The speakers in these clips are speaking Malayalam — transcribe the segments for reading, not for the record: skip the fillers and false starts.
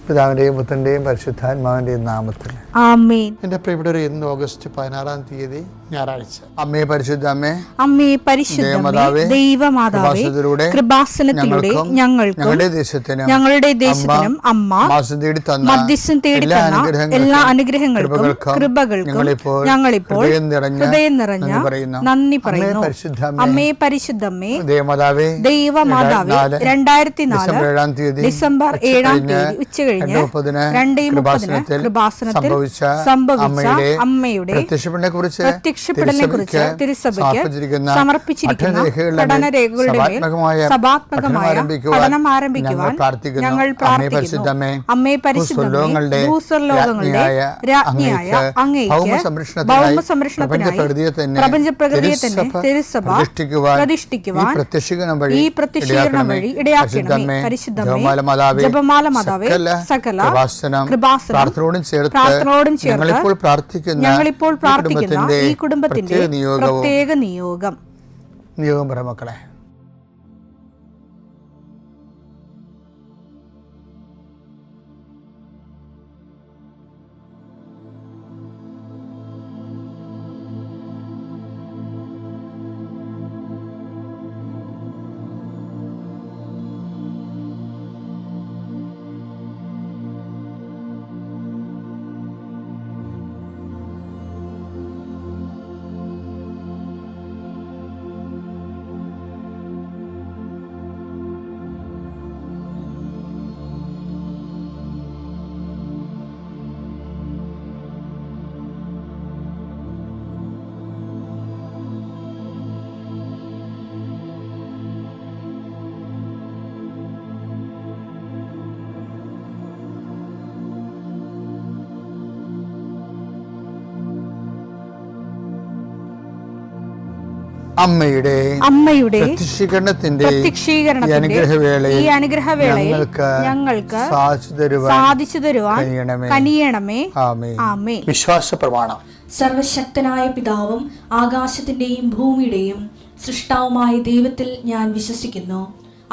പിതാവിൻ്റെയും പുത്രൻ്റെയും പരിശുദ്ധാത്മാവിൻ്റെയും നാമത്തിൽ ആമേൻ. എൻ്റെ പ്രിയപ്പെട്ടവരെ, ഇന്ന് ഓഗസ്റ്റ് 16-ാം തീയതി ഞായറാഴ്ച. അമ്മേ പരിശുദ്ധ അമ്മേ, അമ്മേ പരിശുദ്ധ ദൈവമാതാവേ, കൃപാസനത്തിലൂടെ ഞങ്ങൾക്കും ഞങ്ങളുടെ ദേശത്തിനും അമ്മ മധ്യസ്ഥം തേടി തന്ന എല്ലാ അനുഗ്രഹങ്ങൾക്കും കൃപകൾക്കും ഞങ്ങളിപ്പോൾ ഹൃദയം നിറഞ്ഞ നന്ദി പറയുന്നു. അമ്മേ പരിശുദ്ധമ്മേ, ദൈവമാതാവേ, 2004 ഡിസംബർ 7-ാം തീയതി ഉച്ചകഴിഞ്ഞ് 2:30 കൃപാസനത്തിൽ സംഭവിച്ച അമ്മയുടെ പ്രത്യക്ഷപ്പെടലിനെ കുറിച്ച് തിരുസഭയ്ക്ക് സമർപ്പിച്ചിരിക്കുന്ന പഠനരേഖകളുടെ മേൽ സഭാത്മകമായ പഠനം ആരംഭിക്കുവാൻ ഞങ്ങൾ പ്രാർത്ഥിക്കുന്നു. അമ്മേ പരിശുദ്ധമേ, ഭൂസ്വർലോകങ്ങളുടെ രാജ്ഞിയായ അങ്ങേയ്ക്ക് ഭൗമസംരക്ഷണത്തിനായി പ്രപഞ്ചപ്രകൃതിയെ തന്നെ തിരുസഭ പ്രതിഷ്ഠിക്കുവാൻ ഈ പ്രത്യക്ഷീകരണം വഴി ഇടയാക്കണമേ. പരിശുദ്ധമേ, ജപമാല മാതാവേ, സകല കൃപാസനം പ്രാർത്ഥനയോടും ചേർത്ത് ഞങ്ങളിപ്പോൾ പ്രാർത്ഥിക്കുന്ന ഈ കുടുംബത്തിന്റെ പ്രത്യേക നിയോഗം പറ മക്കളെ. അമ്മയുടെ പ്രത്യക്ഷീകരണത്തിന്റെ ഈ അനുഗ്രഹവേളയിൽ ഞങ്ങൾക്ക് സാധിച്ചു തരുവാൻ കനിയണമേ. ആമേൻ. വിശ്വാസ പ്രമാണം. സർവശക്തനായ പിതാവും ആകാശത്തിന്റെയും ഭൂമിയുടെയും സൃഷ്ടാവുമായ ദൈവത്തിൽ ഞാൻ വിശ്വസിക്കുന്നു.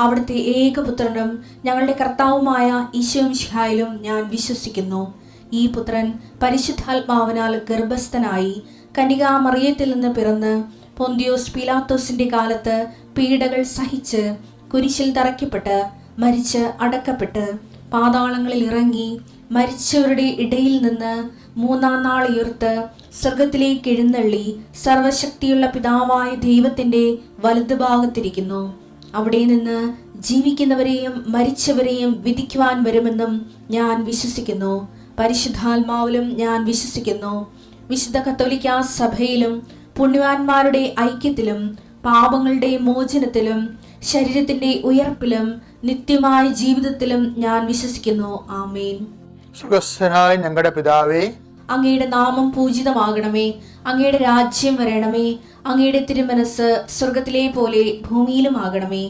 അവിടുത്തെ ഏകപുത്രനും ഞങ്ങളുടെ കർത്താവുമായ ഈശോമിശിഹായിലും ഞാൻ വിശ്വസിക്കുന്നു. ഈ പുത്രൻ പരിശുദ്ധാത്മാവിനാൽ ഗർഭസ്ഥനായി കന്യകാമറിയത്തിൽ നിന്ന് പിറന്ന് പൊന്തിയോസ് പീലാത്തോസിന്റെ കാലത്ത് പീഡകൾ സഹിച്ച് കുരിശിൽ തറയ്ക്കപ്പെട്ട് മരിച്ച് അടക്കപ്പെട്ട് പാതാളങ്ങളിൽ ഇറങ്ങി മരിച്ചവരുടെ ഇടയിൽ നിന്ന് 3-ാം നാൾ ഉയർത്ത് സ്വർഗത്തിലേക്ക് എഴുന്നള്ളി സർവശക്തിയുള്ള പിതാവായ ദൈവത്തിന്റെ വലതുഭാഗത്തിരിക്കുന്നു. അവിടെ നിന്ന് ജീവിക്കുന്നവരെയും മരിച്ചവരെയും വിധിക്കുവാൻ വരുമെന്നും ഞാൻ വിശ്വസിക്കുന്നു. പരിശുദ്ധാത്മാവിലും ഞാൻ വിശ്വസിക്കുന്നു. വിശുദ്ധ കത്തോലിക്കാ സഭയിലും പുണ്യവാന്മാരുടെ ഐക്യത്തിലും പാപങ്ങളുടെ മോചനത്തിലും ശരീരത്തിന്റെ ഉയർപ്പിലും നിത്യമായ ജീവിതത്തിലും ഞാൻ വിശ്വസിക്കുന്നു. ആമേൻ. സുഖസ്ഥനായ ഞങ്ങളുടെ പിതാവേ, അങ്ങയുടെ നാമം പൂജിതമാകണമേ. അങ്ങയുടെ രാജ്യം വരണമേ. അങ്ങയുടെ തിരുമനസ് സ്വർഗത്തിലെ പോലെ ഭൂമിയിലും ആകണമേ.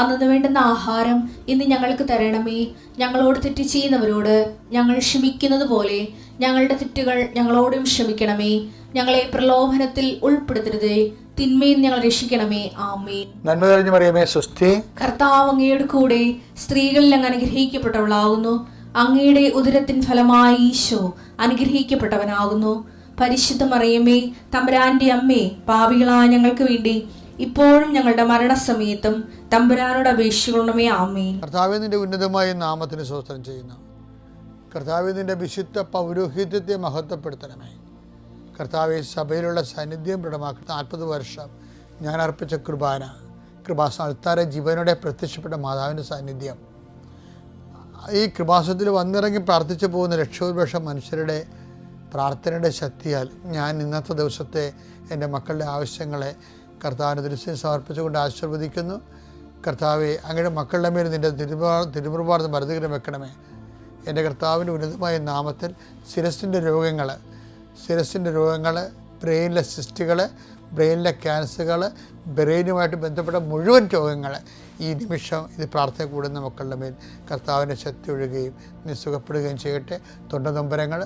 അന്നു വേണ്ടുന്ന ആഹാരം ഇന്ന് ഞങ്ങൾക്ക് തരണമേ. ഞങ്ങളോട് തെറ്റ് ചെയ്യുന്നവരോട് ഞങ്ങൾ ക്ഷമിക്കുന്നത് പോലെ ഞങ്ങളുടെ തെറ്റുകൾ ഞങ്ങളോടും ക്ഷമിക്കണമേ. ഞങ്ങളെ പ്രലോഭനത്തിൽ ഉൾപ്പെടുത്തരുതേ, തിന്മയിൽ ഞങ്ങൾ രക്ഷിക്കണമേ. ആമേൻ. നന്മ നിറഞ്ഞ മറിയമേ, സ്വസ്തി. കർത്താവ് അങ്ങയുടെ കൂടെ സ്ത്രീകളിൽ അങ്ങ് അനുഗ്രഹിക്കപ്പെട്ടവളാകുന്നു. അങ്ങയുടെ ഉദരത്തിൻ ഫലമായി ഈശോ അനുഗ്രഹിക്കപ്പെട്ടവനാകുന്നു. പരിശുദ്ധ മറിയമേ, തമ്പുരാന്റെ അമ്മേ, പാപികളായ ഞങ്ങൾക്ക് വേണ്ടി ഇപ്പോഴും ഞങ്ങളുടെ മരണസമയത്തും തമ്പുരാനോട് അപേക്ഷിക്കണമേ. ആമേൻ. കർത്താവേ, നിന്റെ ഉന്നതമായ നാമത്തിന് സ്തോത്രം ചെയ്യുന്നു. കർത്താവേ, നിന്റെ വിശുദ്ധ പൗരോഹിത്യത്തെ മഹത്വപ്പെടുത്തണമേ. കർത്താവെ, സഭയിലുള്ള സാന്നിധ്യം ദൃഢമാക്കി 40 വർഷം ഞാൻ അർപ്പിച്ച കൃപാസന ജീവനോടെ പ്രത്യക്ഷപ്പെട്ട മാതാവിൻ്റെ സാന്നിധ്യം, ഈ കൃപാസനത്തിൽ വന്നിറങ്ങി പ്രാർത്ഥിച്ചു പോകുന്ന ലക്ഷോപലക്ഷം മനുഷ്യരുടെ പ്രാർത്ഥനയുടെ ശക്തിയാൽ ഞാൻ ഇന്നത്തെ ദിവസത്തെ എൻ്റെ മക്കളുടെ ആവശ്യങ്ങളെ കർത്താവിൻ്റെ ദൃശ്യം സമർപ്പിച്ചുകൊണ്ട് ആശീർവദിക്കുന്നു. കർത്താവെ, അങ്ങയുടെ മക്കളുടെ മേൽ നിൻ്റെ തിരുമുറുപാട് മരുന്നുകരം വെക്കണമേ. എൻ്റെ കർത്താവിൻ്റെ ഉന്നതമായ നാമത്തിൽ ശിരസിൻ്റെ രോഗങ്ങൾ, ബ്രെയിനിലെ സിസ്റ്റുകൾ, ബ്രെയിനിലെ ക്യാൻസറുകൾ, ബ്രെയിനുമായിട്ട് ബന്ധപ്പെട്ട മുഴുവൻ രോഗങ്ങൾ ഈ നിമിഷം ഇത് പ്രാർത്ഥന കൂടുന്ന മക്കളുടെ മേൽ കർത്താവിൻ്റെ ശക്തി ഒഴുകുകയും നീ സുഖപ്പെടുകയും ചെയ്യട്ടെ. തൊണ്ടനൊമ്പരങ്ങൾ,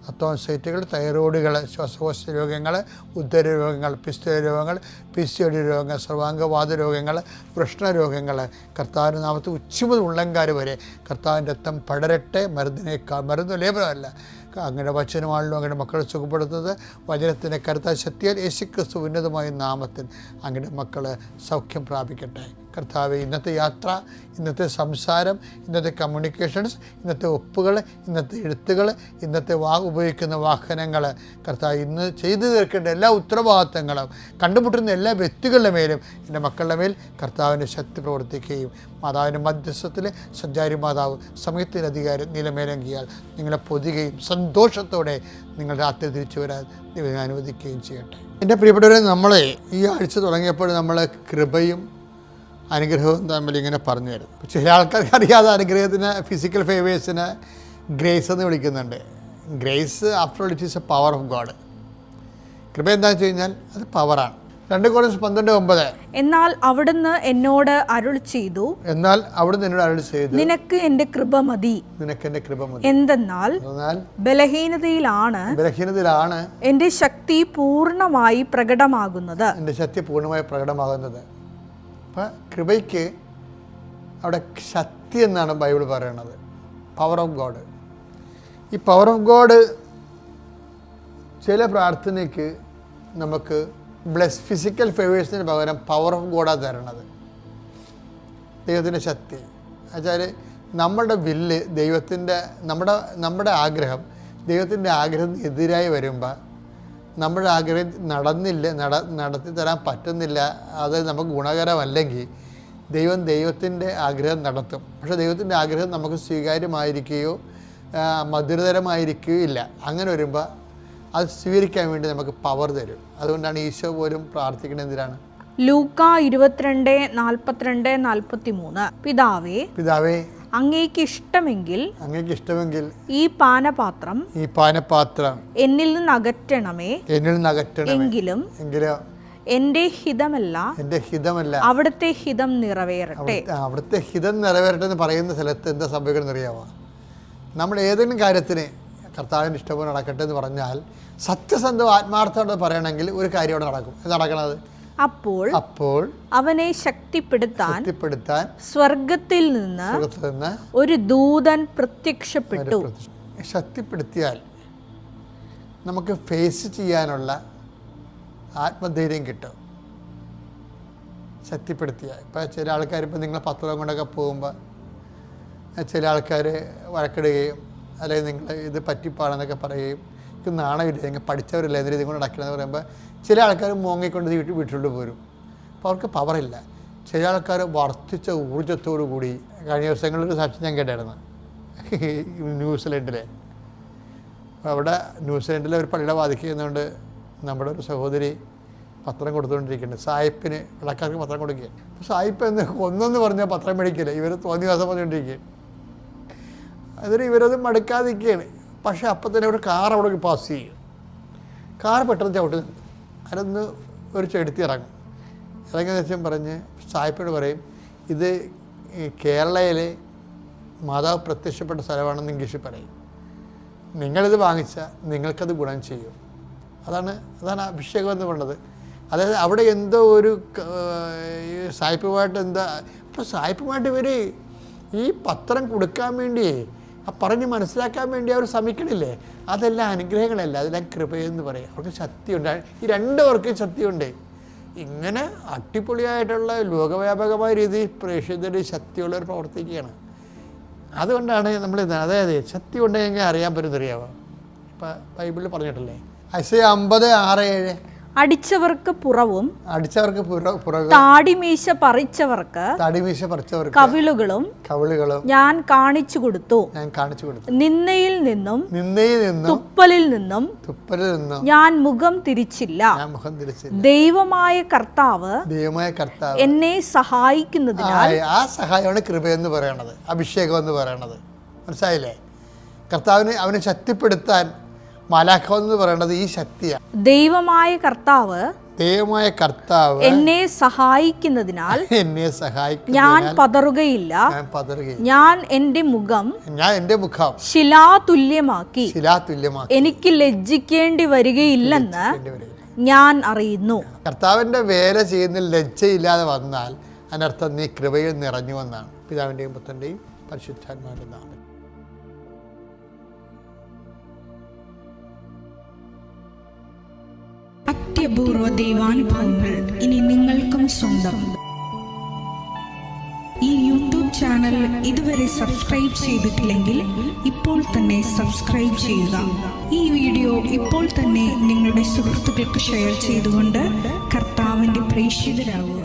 അത്തോൺസൈറ്റുകൾ, തൈറോയിഡുകൾ, ശ്വാസകോശ രോഗങ്ങൾ, ഉദര രോഗങ്ങൾ, പിസ്തുല രോഗങ്ങൾ, PCOD രോഗങ്ങൾ, സർവാംഗവാദ രോഗങ്ങൾ, വൃഷ്ണരോഗങ്ങൾ, കർത്താവിൻ്റെ നാമത്തിൽ ഉച്ച മുതൽ ഉള്ളംകാര് വരെ കർത്താവിൻ്റെ രക്തം പടരട്ടെ. മരുന്ന് ലേപനമല്ല, അങ്ങനെ വചനമാണല്ലോ അങ്ങനെ മക്കളെ സുഖപ്പെടുത്തുന്നത്. വചനത്തിൻ്റെ കരുത്താൽ ശക്തിയാൽ യേശുക്രിസ്തു ഉന്നതമായ നാമത്തിൽ അങ്ങനെ മക്കൾ സൗഖ്യം പ്രാപിക്കട്ടെ. കർത്താവെ, ഇന്നത്തെ യാത്ര, ഇന്നത്തെ സംസാരം, ഇന്നത്തെ കമ്മ്യൂണിക്കേഷൻസ്, ഇന്നത്തെ ഒപ്പുകൾ, ഇന്നത്തെ എഴുത്തുകൾ, ഇന്നത്തെ ഉപയോഗിക്കുന്ന വാഹനങ്ങൾ, കർത്താവ് ഇന്ന് ചെയ്തു തീർക്കേണ്ട എല്ലാ ഉത്തരവാദിത്തങ്ങളും കണ്ടുമുട്ടുന്ന എല്ലാ വ്യക്തികളുടെ മേലും എൻ്റെ മക്കളുടെ മേൽ കർത്താവിൻ്റെ ശക്തി പ്രവർത്തിക്കുകയും മാതാവിൻ്റെ മധ്യസ്ഥത്തിൽ സഞ്ചാരി മാതാവ് സമയത്തിൻ്റെ അധികാരം നിലമേലങ്കിയാൽ നിങ്ങളെ പൊതുകയും സന്തോഷത്തോടെ നിങ്ങൾ രാത്രി തിരിച്ചു വരാൻ ദൈവം അനുവദിക്കുകയും ചെയ്യട്ടെ. എൻ്റെ പ്രിയപ്പെട്ടവരെ, നമ്മളെ ഈ ആഴ്ച തുടങ്ങിയപ്പോൾ നമ്മൾ കൃപയും അനുഗ്രഹവും തമ്മിൽ ഇങ്ങനെ പറഞ്ഞു തരും. ചില ആൾക്കാർക്ക് അറിയാതെ അനുഗ്രഹത്തിന്, ഫിസിക്കൽ ഫേവേഴ്സിന് ഗ്രേസ് എന്ന് വിളിക്കുന്നുണ്ട്. Grace after all it is A power of God. കൃപ എന്താണെന്ന് വെച്ച് കഴിഞ്ഞാൽ അത് പവറാണ്. 2 കൊരിന്ത്യർ 12:9 എന്നാൽ അവിടുന്ന് എന്നോട് അരുൾ ചെയ്തു, നിനക്ക് എൻ്റെ കൃപ മതി, എന്തെന്നാൽ ബലഹീനതയിലാണ് എൻ്റെ ശക്തി പൂർണ്ണമായി പ്രകടമാകുന്നത്. അപ്പം കൃപയ്ക്ക് അവിടെ ശക്തി എന്നാണ് ബൈബിൾ പറയണത്, പവർ ഓഫ് ഗോഡ്. ഈ പവർ ഓഫ് ഗോഡ് ചില പ്രാർത്ഥനയ്ക്ക് നമുക്ക് ഫിസിക്കൽ ഫേവേഴ്സിന് പകരം പവർ ഓഫ് ഗോഡാണ് തരണത്. ദൈവത്തിൻ്റെ ശക്തി എന്നുവെച്ചാൽ നമ്മുടെ വില്ല് നമ്മുടെ ആഗ്രഹം ദൈവത്തിൻ്റെ ആഗ്രഹത്തിന് എതിരായി വരുമ്പോൾ, നമ്മുടെ ആഗ്രഹം നടത്തി തരാൻ പറ്റുന്നില്ല, അത് നമുക്ക് ഗുണകരമല്ലെങ്കിൽ ദൈവത്തിൻ്റെ ആഗ്രഹം നടത്തും. പക്ഷേ ദൈവത്തിൻ്റെ ആഗ്രഹം നമുക്ക് സ്വീകാര്യമായിരിക്കുകയോ മധുരതരമായിരിക്കുകയോ ഇല്ല. അങ്ങനെ വരുമ്പോൾ അത് സ്വീകരിക്കാൻ വേണ്ടി നമുക്ക് പവർ തരും. അതുകൊണ്ടാണ് ഈശോ പോലും പ്രാർത്ഥിക്കുന്നത് എന്തിനാണ്? ലൂക്ക 22:42-43 പിതാവേ അങ്ങേക്ക് ഇഷ്ടമെങ്കിൽ ഈ പാനപാത്രം എന്നിൽ നിന്ന് അകറ്റണമേ, എങ്കിലും എന്റെ ഹിതമല്ല അവിടുത്തെ ഹിതം നിറവേറട്ടെ. അവിടുത്തെ ഹിതം നിറവേറട്ടെ എന്ന് പറയുന്ന സ്ഥലത്ത് എന്താ സംഭവിക്കണം അറിയാമോ? നമ്മൾ ഏതെങ്കിലും കാര്യത്തിന് കർത്താവിൻ്റെ ഇഷ്ടം നടക്കട്ടെ എന്ന് പറഞ്ഞാൽ സത്യസന്ധ ആത്മാർത്ഥത്തോടെ പറയണമെങ്കിൽ ഒരു കാര്യം അവിടെ നടക്കും. നടക്കണത് അപ്പോൾ അവനെ ശക്തിപ്പെടുത്താൻ സ്വർഗത്തിൽ നിന്ന് ഒരു ദൂതൻ പ്രത്യക്ഷപ്പെട്ടു. ശക്തിപ്പെടുത്തിയാൽ നമുക്ക് ഫേസ് ചെയ്യാനുള്ള ആത്മധൈര്യം കിട്ടും. ശക്തിപ്പെടുത്തിയാൽ ഇപ്പം ചില ആൾക്കാർ, ഇപ്പം നിങ്ങൾ പത്രം കൊണ്ടൊക്കെ പോകുമ്പോൾ ചില ആൾക്കാർ വഴക്കിടുകയും അല്ലെങ്കിൽ നിങ്ങൾ ഇത് പറ്റിപ്പാണെന്നൊക്കെ പറയുകയും എനിക്ക് നാണമില്ല, നിങ്ങൾ പഠിച്ചവരില്ല എന്ന രീതി കൊണ്ട് നടക്കണമെന്ന് പറയുമ്പോൾ ചില ആൾക്കാർ മോങ്ങിക്കൊണ്ട് വീട്ടിലോട്ട് പോരും. അപ്പോൾ അവർക്ക് പവറില്ല. ചില ആൾക്കാർ വർദ്ധിച്ച ഊർജ്ജത്തോടു കൂടി, കഴിഞ്ഞ ദിവസങ്ങളിലൊരു സാക്ഷി ഞാൻ കേട്ടായിരുന്നു ന്യൂസിലൻഡിലെ. അവിടെ ന്യൂസിലൻഡിലെ ഒരു പള്ളിയുടെ വാദിക്കുന്നതുകൊണ്ട് നമ്മുടെ ഒരു സഹോദരി പത്രം കൊടുത്തുകൊണ്ടിരിക്കുന്നുണ്ട്. സായിപ്പിന് ഇളക്കാർക്ക് പത്രം കൊടുക്കുക. അപ്പോൾ സായിപ്പ് ഒന്നെന്ന് പറഞ്ഞാൽ പത്രം മേടിക്കില്ല, ഇവർ തോന്നിയ ദിവസം പറഞ്ഞുകൊണ്ടിരിക്കുകയാണ്. അതിന് ഇവരത് മടുക്കാതിരിക്കുകയാണ്. പക്ഷേ അപ്പം തന്നെ ഒരു കാർ അവിടെ പാസ് ചെയ്യും. കാർ പെട്ടെന്ന് ചവിട്ടി നിർത്തും. അതിലൊന്ന് ഒരു ചെടുത്തി ഇറങ്ങും. ഇറങ്ങിയ ദിവസം പറഞ്ഞ് സായിപ്പിനോട് പറയും, ഇത് കേരളയിലെ മാതാവ് പ്രത്യക്ഷപ്പെട്ട സ്ഥലമാണെന്ന് ഇംഗ്ലീഷിൽ പറയും. നിങ്ങളിത് വാങ്ങിച്ചാൽ നിങ്ങൾക്കത് ഗുണം ചെയ്യും. അതാണ് അഭിഷേകം എന്ന് പറയുന്നത്. അതായത് അവിടെ എന്തോ ഒരു സായിപ്പുമായിട്ട് ഇപ്പോൾ സായിപ്പുമായിട്ട് ഇവർ ഈ പത്രം കൊടുക്കാൻ വേണ്ടിയേ പറഞ്ഞ് മനസ്സിലാക്കാൻ വേണ്ടി അവർ ശ്രമിക്കണില്ലേ? അതെല്ലാം അനുഗ്രഹങ്ങളല്ല, അതെല്ലാം കൃപയെന്ന് പറയും. അവർക്ക് ശക്തിയുണ്ട്. ഈ രണ്ടുപേർക്കും ശക്തിയുണ്ട്. ഇങ്ങനെ അടിപൊളിയായിട്ടുള്ള ലോകവ്യാപകമായ രീതിയിൽ പ്രേക്ഷിതരുടെ ശക്തിയുള്ളവർ പ്രവർത്തിക്കുകയാണ്. അതുകൊണ്ടാണ് നമ്മൾ അതായത് ശക്തി ഉണ്ടെങ്കിൽ അറിയാൻ പറ്റുന്നറിയാമോ? ഇപ്പം ബൈബിളിൽ പറഞ്ഞിട്ടില്ലേ, ഐസയ 50:6-7 അടിച്ചവർക്ക് പുറവും താടിമീശ പറിച്ചവർക്ക് കവിളുകളും ഞാൻ കാണിച്ചു കൊടുത്തു. നിന്നയിൽ നിന്നും തുപ്പലിൽ നിന്നും ഞാൻ മുഖം തിരിച്ചില്ല. ദൈവമായ കർത്താവ് എന്നെ സഹായിക്കുന്നതിനാൽ. ആ സഹായമാണ് കൃപയെന്ന് പറയണത്, അഭിഷേകം എന്ന് പറയണത്. മനസ്സിലായില്ലേ? കർത്താവിന് അവനെ ശക്തിപ്പെടുത്താൻ മാലാഖ എന്ന് പറയുന്നത് ഈ ശക്തിയാണ്. ദൈവമായ കർത്താവ് ദൈവമായ കർത്താവ് എന്നെ സഹായിക്കുന്നതിനാൽ ഞാൻ പതറുകയില്ല. ഞാൻ എൻ്റെ മുഖം ശിലാതുല്യമാക്കി എനിക്ക് ലജ്ജിക്കേണ്ടി വരികയില്ലെന്ന് ഞാൻ അറിയുന്നു. കർത്താവിന്റെ വേല ചെയ്യുന്ന ലജ്ജയില്ലാതെ വന്നാൽ അതിനർത്ഥം നീ കൃപയിൽ നിറഞ്ഞു എന്നാണ്. പിതാവിന്റെയും പുത്രന്റെയും പരിശുദ്ധാത്മാവിന്റെ നാമത്തിൽ. അത്യപൂർവ ദൈവാനുഭവങ്ങൾ ഇനി നിങ്ങൾക്കും സ്വന്തം. ഈ യൂട്യൂബ് ചാനൽ ഇതുവരെ സബ്സ്ക്രൈബ് ചെയ്തിട്ടില്ലെങ്കിൽ ഇപ്പോൾ തന്നെ സബ്സ്ക്രൈബ് ചെയ്യുക. ഈ വീഡിയോ ഇപ്പോൾ തന്നെ നിങ്ങളുടെ സുഹൃത്തുക്കൾക്ക് ഷെയർ ചെയ്തുകൊണ്ട് കർത്താവിൻ്റെ പ്രേക്ഷിതരാകുക.